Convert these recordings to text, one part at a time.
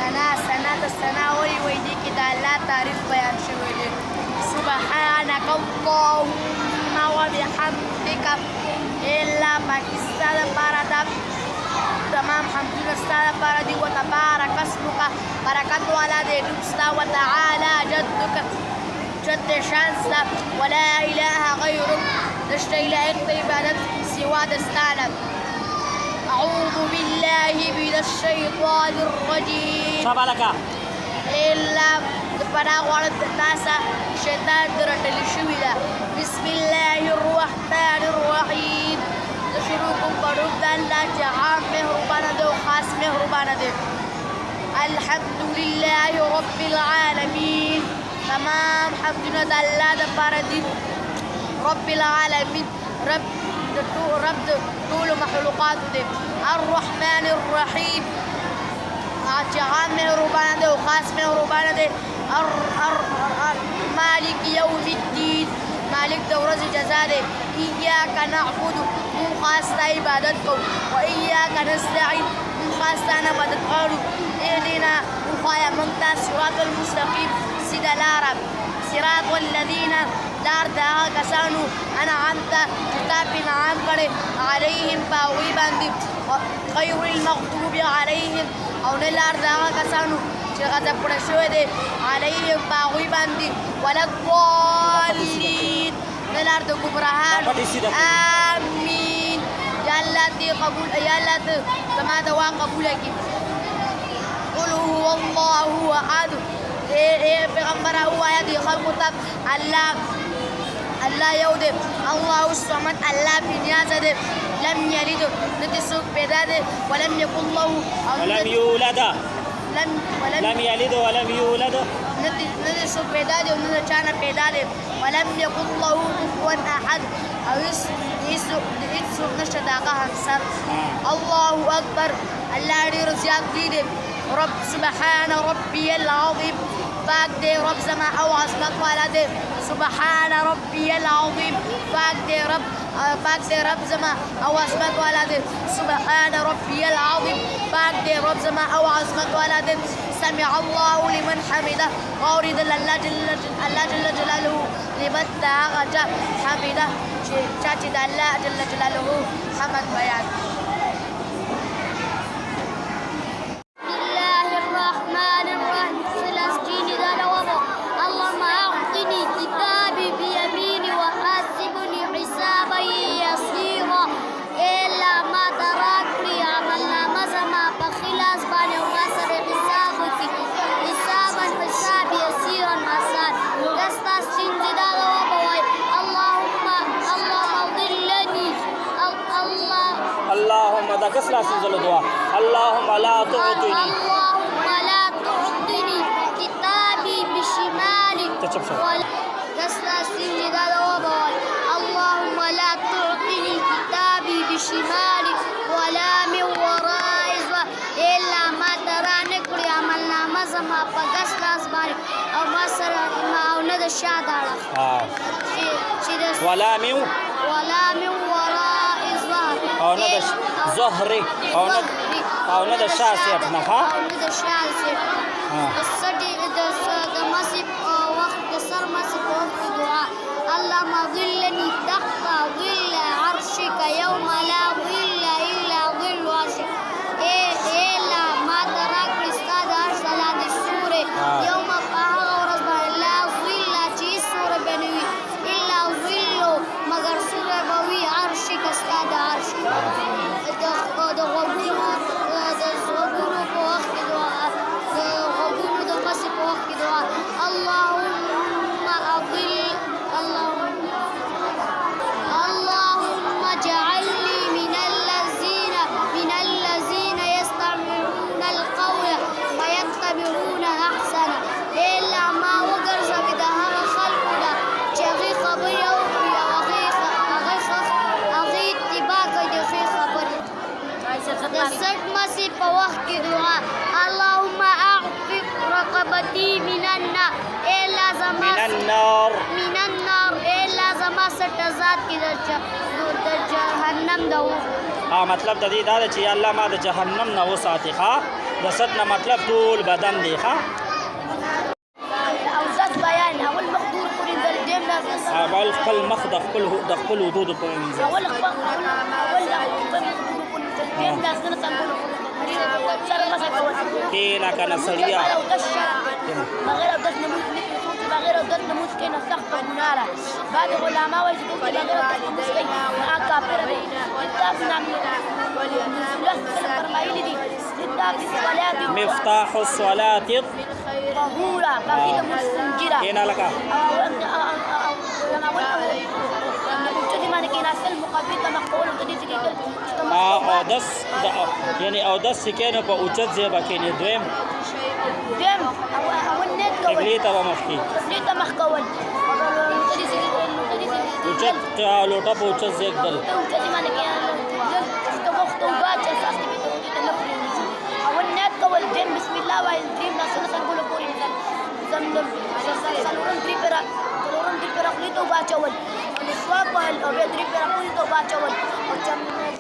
ثنا د ثنا وایي دې کې د الله تعریف بیان شوی دی. سبحانک اللهم وبحمدک، الا پاکي ستا دپاره ده، تمام حمدونه ستا دپاره دي. وتبارک اسمک، برکت والا دی نوم ستا. وتعالی جدک، جد شان ستا. ولا اله غیرک، نشته لایق د عبادت سوا د ستا نه. أعوذ بالله من الشيطان الرجيم. إلا پناه غواړم د تا څخه شیطان د رټلې شوي ده. بسم الله الرحمن الرحیم. زه شروع کوم په نوم د الله چې عام مهربانه دی او خاص مهربانه دی. الحمد لله رب العالمین، تمام حمدونه د الله دپاره دي. رب العالمین، رب د ټولو مخلوقاتو دی. الرحمن الرحیم، چې عام مهربانه دی او خاص مهربانه دی. مالک یوم الدین، مالک د ورځې جزا دی. ایاک نعبد، موږ خاص ستا عبادت کوو. و ایاک نستعین، موږ خاص ستا نه مدد غواړو. اهدنا، وښایه موږ ته صراط المستقیم، سیده لاره. صراط الذین، لار د هغه کسانو انعمت چې تا پې انعام کړی، علیهم په هغوی باندې، غیر المغضوب علیهم، او نه لار د هغه کسانو چې غضب کړی شوی دی، علیهم په هغوی باندې، ولا الضالین، نه لار د ګمراهانو. آمین. یا الله دې قبول، یا الله ته زما دعا قبوله کړي. قل هو الله احد، پیغمبره ووایه دې خلکو ته الله یو دی. الله الصمد، الله بې نیازه دی. لم یلد، نه دې څوک پیدا دی. ولم یکن له، ولم یولد، لم یلد ولم یولد، نه دې څوک پیدا دی او نه د چا نه پیدا دی. ولم یکن له کفوا احد، او هېڅ څوک نشته د هغه همسر. الله اکبر، الله ډېر زیات لوی دی. رب سبحان ربي العظیم، پاک دی رب زما او عظمت والا دی. سبحان ربي العظیم، پاک دی رب زما او عظمت والا دی. سبحان ربي العظیم، پاک دی رب زما او عظمت والا دی. سمع الله لمن حمده، واورېدل الله جل جلاله لمن د هغه چا حمده چې د الله جل جلاله حمد بیان. اللهم دا کس لا سنزل دعا. اللهم لا تعطني كتابي بشمالي. کس لا سنزل دعا. اللهم لا تعطني كتابي بشمالي ولا من ورائي، الا ما ترى نکړي عملنامه زما په ګس لاس باندې او ما سره او نه د شا د اړخ، ولا من وراء الظهر، او نه د ظهر، او نه د شا سیټ نه. ها، او نه د شا سیټ. د مسیح په وخت، د سر مسیح په وخت دعا. اللهم ظلني تحت ظل عرشك يوم لا ظل الا ظل عرشك. الا ما ته راکړي ستا د عرش لاندې سورې، یوم په هغه ورځ باندې لا ظل، چې هېڅ سوری به نه وي، الا ظل، مګر سوری به وي عرشک، ستا د عرش. د غوږونو په وخت کې دعا، د غوږونو د مسیح په وخت کې دعا. اللهم اجعلني من الذين يستمعون القول فيتبعون احسنه. الا ما وګرځوي د هغه خلکو نه چې هغې خبرې اوري او هغې اتباع کوي د ښې خبرې. د سټ مسیح په وخت کې دعا. اللهم اعفق رقبتي من النار، الا زما زما سټ ذات کې د جهنم د مطلب د دې دا ده چې الله ما د جهنم نه وساتي. ښه، د ست نه مطلب ټول بدن دی ښه او ذات بیان اول مقدور پورې ځل دیم لازم اول خپل مخ د خپل حدود پورې مینځل اول مقدور پورې ځل دیم لازم څنګه سره مسه کول کېنه کنه سړیا بغیر او دس نموز لیکي بغیر او دس نموز کې نه سخت ګناه ده بعض علما وایي چې بغیر او دس نموز کې هغه کافر دی کتاب نام فرمایلی دي کتاب الصلاه مفتاح الصلاة طهورا باقي د مسنجره کېنه لکه اودس یعنی اودس چې کېنه په اوچت ځای به کېنې دویم قبلې ته به مخ کړي اوچت لوټه په اوچت ځای ږدل اول نیت کول دیم بسم الله وایل دریم لاسونه څنګهولو پورې زمزم څلورم درې پېره خولې ته اوبه اچول مسواک وهل او بیا درې پېره خولې ته اوبه اچول او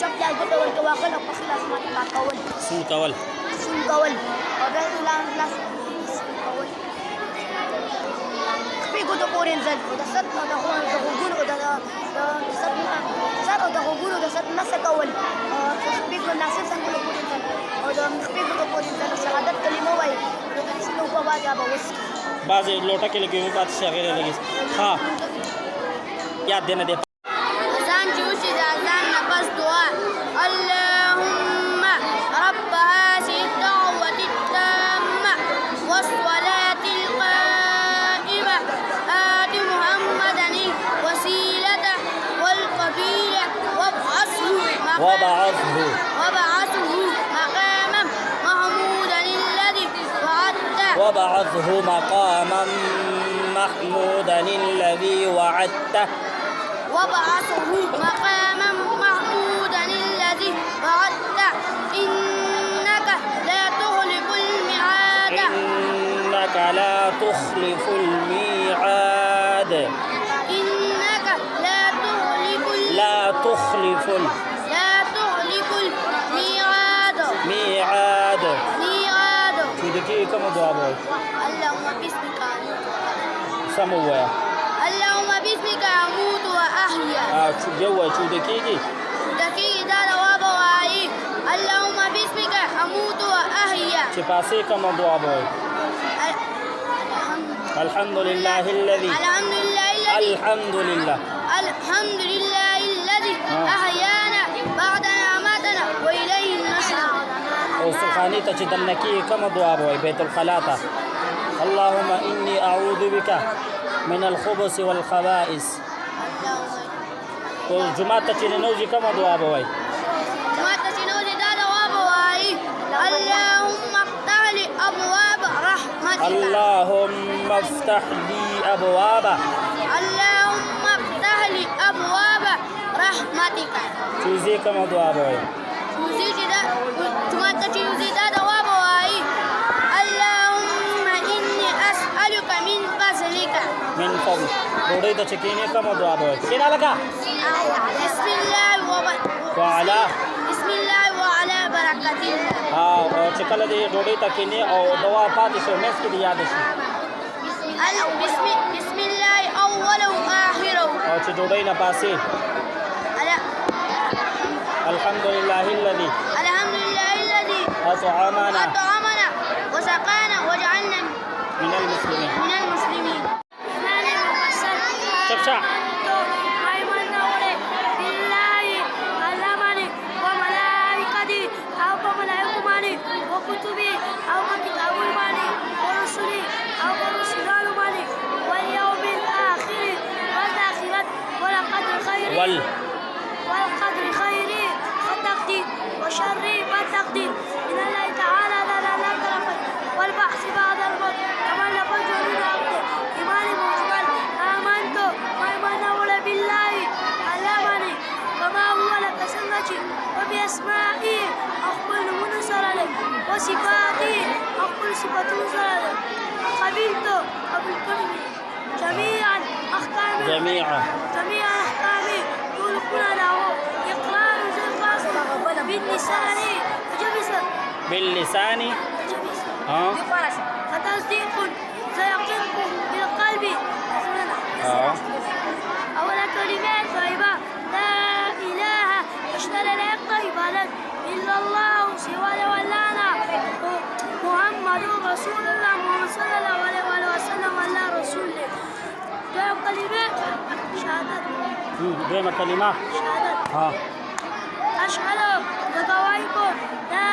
چپ لاس ګوته ورته واخل او پښې لاسونه پاکول سون کول او بیا لاس کول خپې ګوتو پورې ځل او د سر او د غوږونو سر او د غوږونو د سر نڅه کول خپې ګوتو ناصر څنګهولو پورې ځل او د خپې ګوتو پورې ځل شهادت کلمه وایي او د سینو اوبه باندې به وڅښي بعضې لوټه کې لګي اوبه پاتې شي هغې ته لګي ها یاد دی نه دی اذان چې وشي د اذان نه پس دعا اللهم رب هذه الدعوة التامة والصلاة القائمة آت محمدا الوسيلة والفضيلة وابعثه مقاما محمودا الذي وعدته وابعثه مقاما محمودا الذي وعدته إنك لا تخلف الميعاد ميعاد چودکی کوم دعا وای اللهم باسمك سم وای اللهم باسمك أموت وأحيا جو وای چودکیږي دقيقة دا جواب وای اللهم باسمك أموت وأحيا چې پاسې کوم دعا وای الحمد لله الذي أحيانا بعد أماتنا وإليه النشور او سبحانه ته چې دنکی کوم دعا وای بیت الخلا ته اللهم إني أعوذ بك من الخبث والخبائث او جمعه ته چې نوځي کوم دعا وای اللهم افتح لي أبواب رحمتك چوزي کوم دعا وای اللهم إني أسألك من فضلك من فضل ډوډۍ ته چې کینې کوم دعا وای کینا لگا بسم الله وعلى بركة الله او چې کله دې ډوډۍ ته کینې او دعا پاتې شي مېس کې دې یاد شي بسم الله أول وآخر او چې ډوډۍ نه پاسې الحمد لله الذي أطعمنا وسقانا وجعلنا من المسلمين شفشع وكتبه أو كتاب المالي ورسله أو رسول المالي واليوم الآخر والآخرة والقدر خير فتقدير وشر فتقدير من الله تعالى لا كرفت والبحث بعد الموت كما لفجر من عبد إيمان مجمل آمنت وإيمان أولى بالله علمني كما هو لك سنتي وبأسمائي أقبل منصر لك وصفاتي أقبل صفات منصر لك قبلت جميعا أحكامي يلقون له إقرار باللسان وجبس باللسان ها فتصديق سيقينكم بالقلب. أول كلمات طيبة لا إله اشترى لك طيبة إلا الله سوى ولانا محمد رسول الله محمد صلى الله عليه وسلم على رسوله. كلمات شهادة. دوما كلمة شهادة. أشهد لقوائكم لا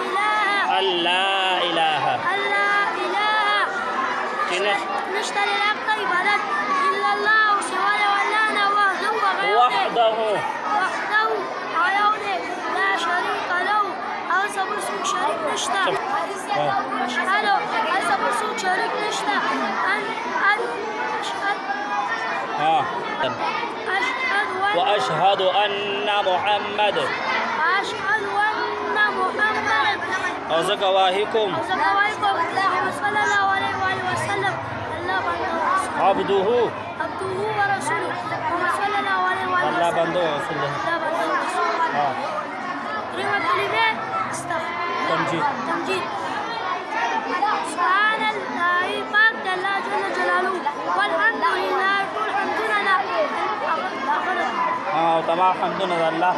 إله لا إله نشتري لك طيبة إلا الله سوى ولانا وحده عيونه لا شريك له. أوسى برسول شريك نشتا. أشهد أوسى برسول شريك نشتا وأشهد أن محمد وزكواهكم صلى الله عليه وسلم عبده ورسوله صلى الله عليه وسلم الله بندو رسوله. كلمات تمجيد. سبحان الله پاک الله جل جلاله والحمد لله. ټول حمدونه تمام حمدنا الله.